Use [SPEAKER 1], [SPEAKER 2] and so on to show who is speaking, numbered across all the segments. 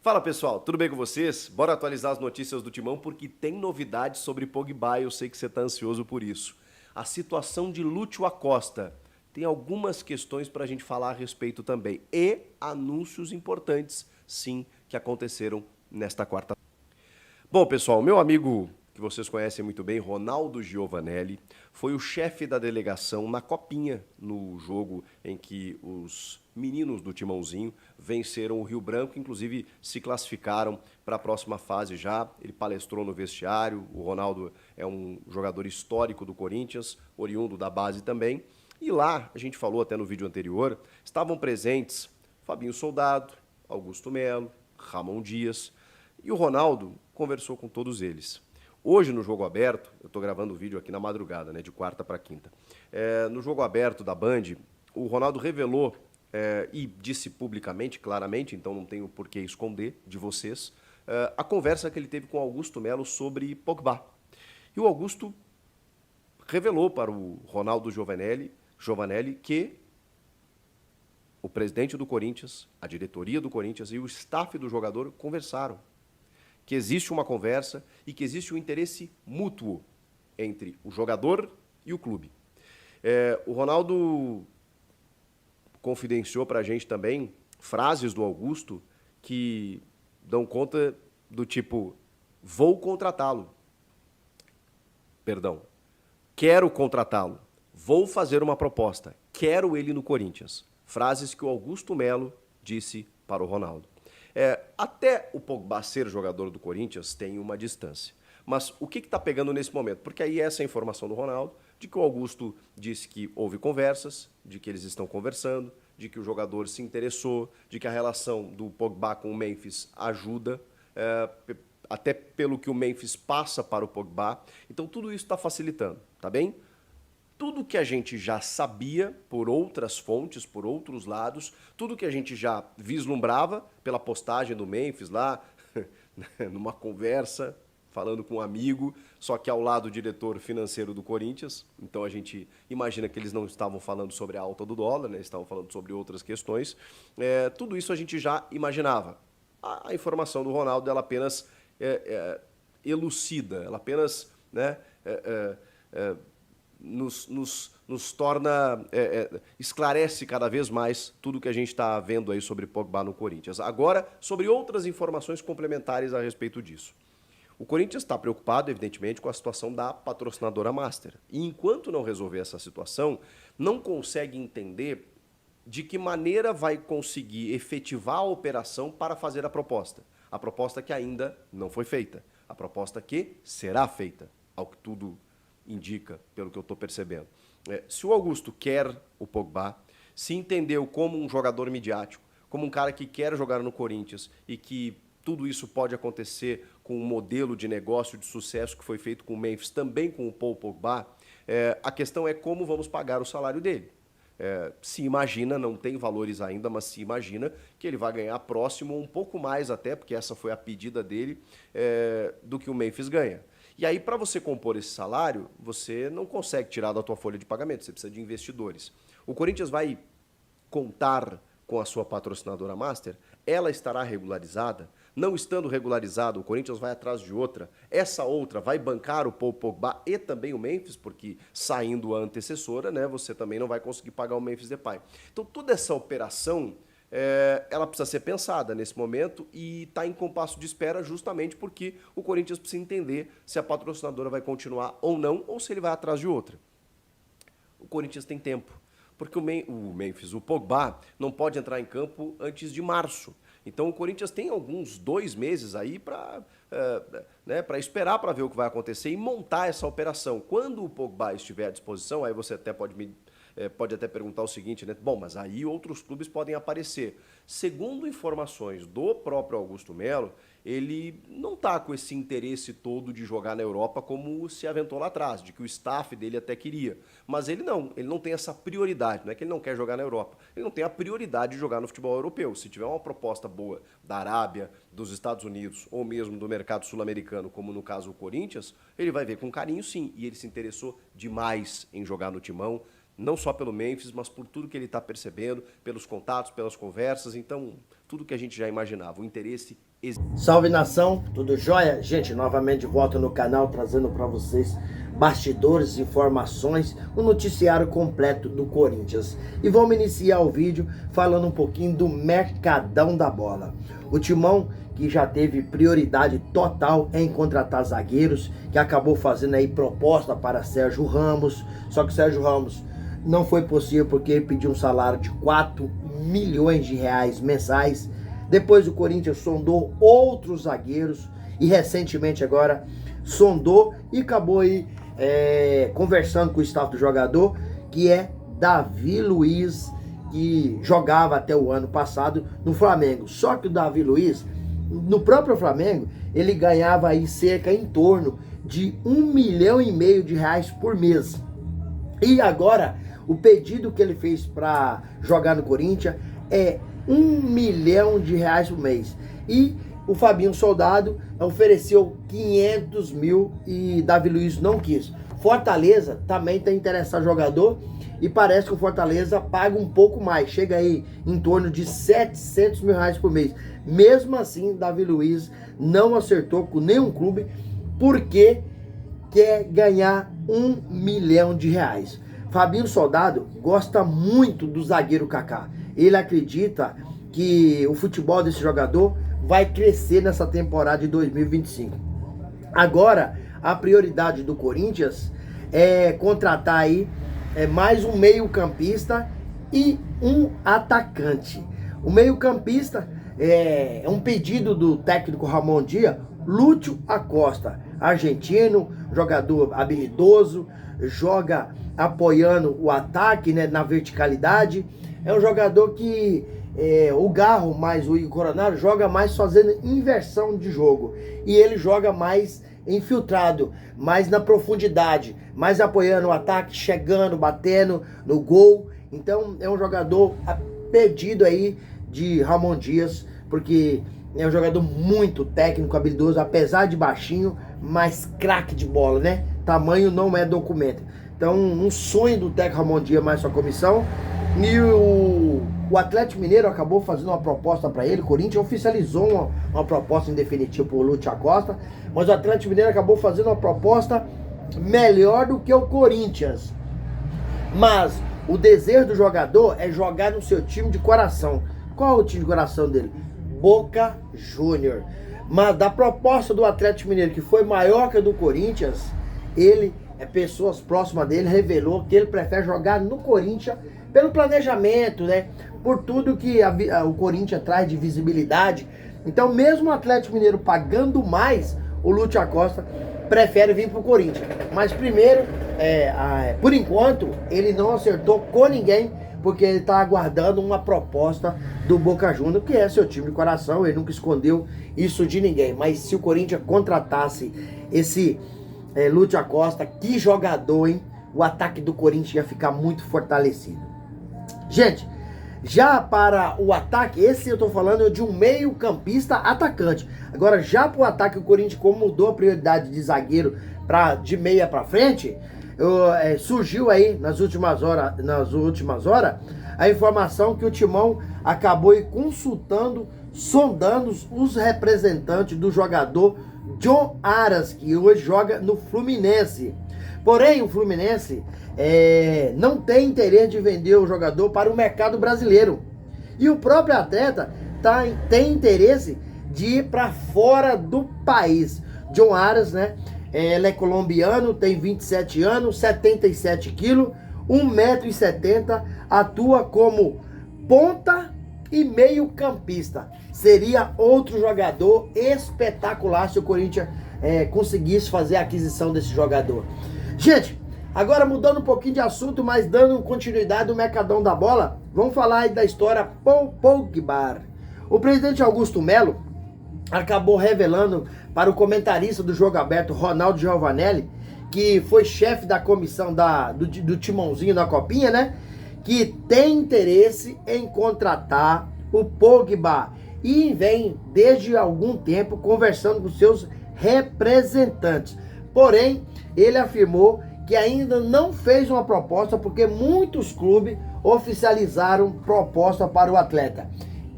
[SPEAKER 1] Fala pessoal, tudo bem com vocês? Bora atualizar as notícias do Timão porque tem novidades sobre Pogba e eu sei que você está ansioso por isso. A situação de Lúcio Acosta. Tem algumas questões para a gente falar a respeito também. E anúncios importantes, sim, que aconteceram nesta quarta. Bom, pessoal, meu amigo que vocês conhecem muito bem, Ronaldo Giovanelli, foi o chefe da delegação na Copinha, no jogo em que os meninos do Timãozinho venceram o Rio Branco, inclusive se classificaram para a próxima fase já. Ele palestrou no vestiário, o Ronaldo é um jogador histórico do Corinthians, oriundo da base também. E lá, a gente falou até no vídeo anterior, estavam presentes Fabinho Soldado, Augusto Melo, Ramon Dias, e o Ronaldo conversou com todos eles. Hoje, no Jogo Aberto, eu estou gravando o vídeo aqui na madrugada, né, de quarta para quinta. No Jogo Aberto da Band, o Ronaldo revelou e disse publicamente, claramente, então não tenho por que esconder de vocês, a conversa que ele teve com Augusto Melo sobre Pogba. E o Augusto revelou para o Ronaldo Giovanelli que o presidente do Corinthians, a diretoria do Corinthians e o staff do jogador conversaram. Que existe uma conversa e que existe um interesse mútuo entre o jogador e o clube. O Ronaldo confidenciou para a gente também frases do Augusto que dão conta do tipo, vou contratá-lo. Perdão, quero contratá-lo. Vou fazer uma proposta. Quero ele no Corinthians. Frases que o Augusto Melo disse para o Ronaldo. Até o Pogba ser jogador do Corinthians tem uma distância. Mas o que está pegando nesse momento? Porque aí essa é a informação do Ronaldo, de que o Augusto disse que houve conversas, de que eles estão conversando, de que o jogador se interessou, de que a relação do Pogba com o Memphis ajuda, até pelo que o Memphis passa para o Pogba. Então tudo isso está facilitando, tá bem? Tudo que a gente já sabia por outras fontes, por outros lados, tudo que a gente já vislumbrava pela postagem do Memphis lá, numa conversa, falando com um amigo, só que ao lado do diretor financeiro do Corinthians. Então a gente imagina que eles não estavam falando sobre a alta do dólar, né? Estavam falando sobre outras questões. Tudo isso a gente já imaginava. A informação do Ronaldo, ela apenas elucida, ela apenas, né, nos torna, esclarece cada vez mais tudo que a gente está vendo aí sobre Pogba no Corinthians. Agora, sobre outras informações complementares a respeito disso. O Corinthians está preocupado, evidentemente, com a situação da patrocinadora Master. E enquanto não resolver essa situação, não consegue entender de que maneira vai conseguir efetivar a operação para fazer a proposta. A proposta que ainda não foi feita. A proposta que será feita, ao que tudo indica, pelo que eu estou percebendo. Se o Augusto quer o Pogba, se entendeu como um jogador midiático, como um cara que quer jogar no Corinthians e que tudo isso pode acontecer com um modelo de negócio de sucesso que foi feito com o Memphis, também com o Paul Pogba, a questão é como vamos pagar o salário dele. Se imagina, não tem valores ainda, mas se imagina que ele vai ganhar próximo, um pouco mais até, porque essa foi a pedida dele, do que o Memphis ganha. E aí, para você compor esse salário, você não consegue tirar da tua folha de pagamento, você precisa de investidores. O Corinthians vai contar com a sua patrocinadora Master, ela estará regularizada. Não estando regularizada, o Corinthians vai atrás de outra. Essa outra vai bancar o Paul Pogba e também o Memphis, porque saindo a antecessora, né, você também não vai conseguir pagar o Memphis Depay. Então, toda essa operação, ela precisa ser pensada nesse momento e está em compasso de espera justamente porque o Corinthians precisa entender se a patrocinadora vai continuar ou não, ou se ele vai atrás de outra. O Corinthians tem tempo, porque o Pogba não pode entrar em campo antes de março. Então o Corinthians tem alguns 2 meses aí para esperar para ver o que vai acontecer e montar essa operação. Quando o Pogba estiver à disposição, aí você até pode até perguntar o seguinte, né? Bom, mas aí outros clubes podem aparecer. Segundo informações do próprio Augusto Melo, ele não está com esse interesse todo de jogar na Europa como se aventou lá atrás, de que o staff dele até queria. Mas ele não tem essa prioridade, não é que ele não quer jogar na Europa, ele não tem a prioridade de jogar no futebol europeu. Se tiver uma proposta boa da Arábia, dos Estados Unidos ou mesmo do mercado sul-americano, como no caso o Corinthians, ele vai ver com carinho sim, e ele se interessou demais em jogar no Timão, não só pelo Memphis, mas por tudo que ele está percebendo, pelos contatos, pelas conversas. Então, tudo que a gente já imaginava. O interesse existe.
[SPEAKER 2] Salve nação, tudo jóia? Gente, novamente de volta no canal, trazendo para vocês bastidores, informações, o noticiário completo do Corinthians. E vamos iniciar o vídeo falando um pouquinho do mercadão da bola. O Timão, que já teve prioridade total em contratar zagueiros, que acabou fazendo aí proposta para Sérgio Ramos, só que Sérgio Ramos não foi possível porque ele pediu um salário de 4 milhões de reais mensais. Depois o Corinthians sondou outros zagueiros e recentemente agora sondou e acabou aí conversando com o staff do jogador, que é Davi Luiz, que jogava até o ano passado no Flamengo. Só que o Davi Luiz, no próprio Flamengo, ele ganhava aí cerca em torno de 1,5 milhão de reais por mês. E agora, o pedido que ele fez para jogar no Corinthians é 1 milhão de reais por mês. E o Fabinho Soldado ofereceu 500 mil e Davi Luiz não quis. Fortaleza também está interessado no jogador e parece que o Fortaleza paga um pouco mais. Chega aí em torno de 700 mil reais por mês. Mesmo assim, Davi Luiz não acertou com nenhum clube porque quer ganhar 1 milhão de reais. Fabinho Soldado gosta muito do zagueiro Kaká. Ele acredita que o futebol desse jogador vai crescer nessa temporada de 2025. Agora, a prioridade do Corinthians é contratar aí mais um meio-campista e um atacante. O meio-campista é um pedido do técnico Ramon Dias, Lúcio Acosta, argentino, jogador habilidoso, joga apoiando o ataque, né, na verticalidade. É um jogador que o Garro mais o Igor Coronado joga mais fazendo inversão de jogo. E ele joga mais infiltrado, mais na profundidade, mais apoiando o ataque, chegando, batendo no gol. Então é um jogador a pedido aí de Ramon Dias, porque é um jogador muito técnico, habilidoso, apesar de baixinho, mas craque de bola, né? Tamanho não é documento. Então, um sonho do técnico Ramon Dias mais sua comissão. E o Atlético Mineiro acabou fazendo uma proposta para ele. O Corinthians oficializou uma proposta em definitivo para o Lúcio Acosta, mas o Atlético Mineiro acabou fazendo uma proposta melhor do que o Corinthians. Mas o desejo do jogador é jogar no seu time de coração. Qual é o time de coração dele? Boca Júnior. Mas da proposta do Atlético Mineiro, que foi maior que a do Corinthians, pessoas próximas dele revelou que ele prefere jogar no Corinthians pelo planejamento, né? Por tudo que o Corinthians traz de visibilidade. Então, mesmo o Atlético Mineiro pagando mais, o Lúcio Acosta prefere vir pro Corinthians. Mas primeiro, por enquanto, ele não acertou com ninguém, porque ele está aguardando uma proposta do Boca Juniors, que é seu time de coração. Ele nunca escondeu isso de ninguém. Mas se o Corinthians contratasse esse Lúcio Acosta, que jogador, hein? O ataque do Corinthians ia ficar muito fortalecido. Gente, já para o ataque, esse eu tô falando de um meio campista atacante. Agora, já para o ataque, o Corinthians, como mudou a prioridade de zagueiro de meia para frente, surgiu aí nas últimas horas a informação que o Timão acabou consultando, sondando os representantes do jogador John Aras, que hoje joga no Fluminense. Porém, o Fluminense não tem interesse de vender o jogador para o mercado brasileiro. E o próprio atleta tem interesse de ir para fora do país. John Aras, né? Ele é colombiano, tem 27 anos, 77 quilos, 1,70 m, atua como ponta e meio campista. Seria outro jogador espetacular se o Corinthians conseguisse fazer a aquisição desse jogador. Gente, agora mudando um pouquinho de assunto, mas dando continuidade do mercadão da bola, vamos falar aí da história Pogba. O presidente Augusto Melo acabou revelando para o comentarista do Jogo Aberto, Ronaldo Giovanelli, que foi chefe da comissão do Timãozinho da Copinha, né? Que tem interesse em contratar o Pogba e vem desde algum tempo conversando com seus representantes. Porém, ele afirmou que ainda não fez uma proposta porque muitos clubes oficializaram proposta para o atleta.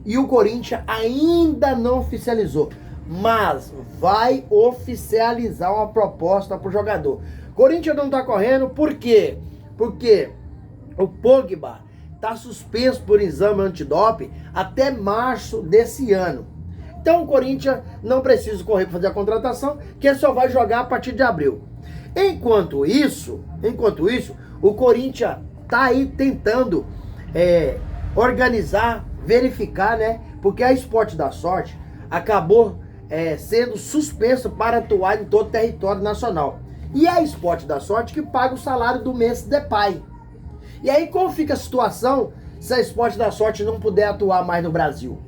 [SPEAKER 2] e o Corinthians ainda não oficializou, mas vai oficializar uma proposta para o jogador. Corinthians não está correndo, por quê? Porque o Pogba está suspenso por exame antidoping até março desse ano. Então o Corinthians não precisa correr para fazer a contratação, que ele só vai jogar a partir de abril. Enquanto isso, o Corinthians está aí tentando organizar, verificar, né? Porque a Esporte da Sorte acabou sendo suspensa para atuar em todo o território nacional. E é a Esporte da Sorte que paga o salário do Memphis Depay. E aí como fica a situação se a Esporte da Sorte não puder atuar mais no Brasil?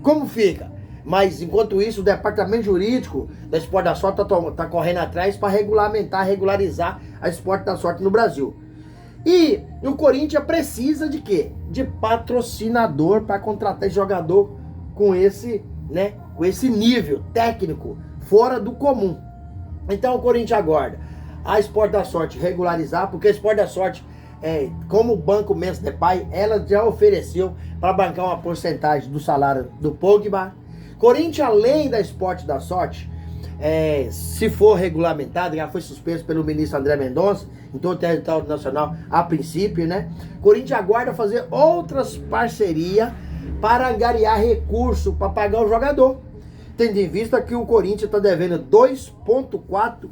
[SPEAKER 2] Como fica? Mas enquanto isso, o departamento jurídico da Esporte da Sorte tá correndo atrás para regularizar a Esporte da Sorte no Brasil. E o Corinthians precisa de quê? De patrocinador para contratar esse jogador com esse, né, com esse nível técnico fora do comum. Então o Corinthians aguarda a Esporte da Sorte regularizar, porque a Esporte da Sorte, como o banco Memphis Depay, ela já ofereceu para bancar uma porcentagem do salário do Pogba. Corinthians, além da Esporte da Sorte, se for regulamentado, já foi suspenso pelo ministro André Mendonça, em todo o território nacional, a princípio, né? Corinthians aguarda fazer outras parcerias para angariar recurso para pagar o jogador. Tendo em vista que o Corinthians está devendo 2,4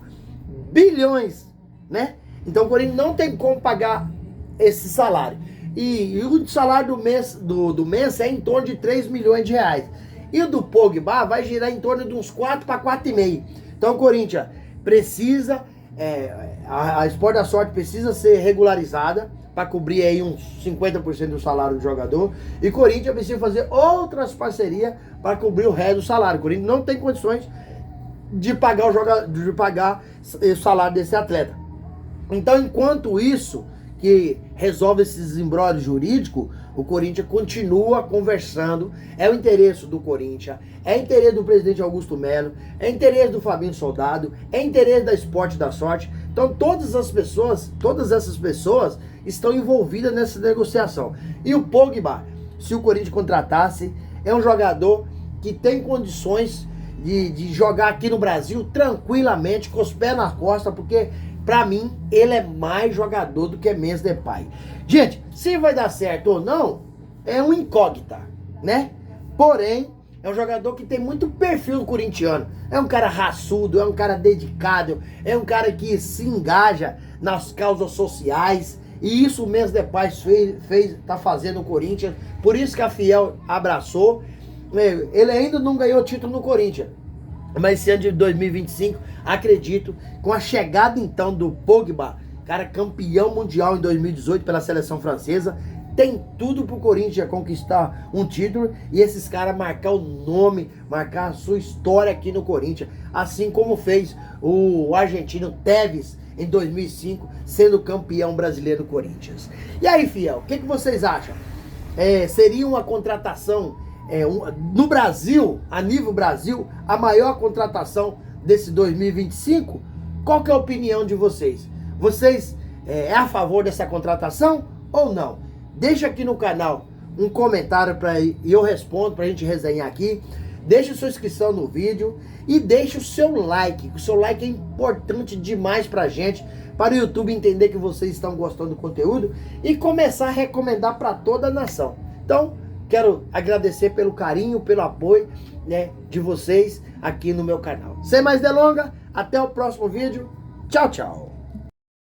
[SPEAKER 2] bilhões, né? Então o Corinthians não tem como pagar esse salário. E o salário do mês é em torno de 3 milhões de reais. E o do Pogba vai girar em torno de uns 4 para 4,5. Então o Corinthians precisa, a Esporte da Sorte precisa ser regularizada para cobrir aí uns 50% do salário do jogador. E o Corinthians precisa fazer outras parcerias para cobrir o resto do salário. O Corinthians não tem condições de pagar o salário desse atleta. Então, enquanto isso, que resolve esses embrólios jurídicos, o Corinthians continua conversando. É o interesse do Corinthians, é interesse do presidente Augusto Melo, é interesse do Fabinho Soldado, é interesse da Esporte da Sorte. Então todas essas pessoas estão envolvidas nessa negociação. E o Pogba, se o Corinthians contratasse, é um jogador que tem condições de jogar aqui no Brasil tranquilamente, com os pés na costa, porque pra mim, ele é mais jogador do que Memphis Depay. Gente, se vai dar certo ou não, é uma incógnita, né? Porém, é um jogador que tem muito perfil do corintiano. É um cara raçudo, é um cara dedicado, é um cara que se engaja nas causas sociais. E isso o Memphis Depay tá fazendo no Corinthians. Por isso que a Fiel abraçou. Ele ainda não ganhou título no Corinthians. Mas esse ano de 2025, acredito, com a chegada então do Pogba, cara campeão mundial em 2018 pela seleção francesa, tem tudo pro Corinthians conquistar um título e esses caras marcar o nome, marcar a sua história aqui no Corinthians, assim como fez o argentino Tevez em 2005, sendo campeão brasileiro do Corinthians. E aí, Fiel, o que vocês acham? Seria uma contratação no Brasil, a nível Brasil, a maior contratação desse 2025? Qual que é a opinião de vocês? Vocês é a favor dessa contratação ou não? Deixa aqui no canal um comentário e eu respondo pra gente resenhar aqui. Deixa sua inscrição no vídeo e deixa o seu like. O seu like é importante demais pra gente, para o YouTube entender que vocês estão gostando do conteúdo e começar a recomendar para toda a nação. Então, quero agradecer pelo carinho, pelo apoio, né, de vocês aqui no meu canal. Sem mais delongas, até o próximo vídeo. Tchau, tchau.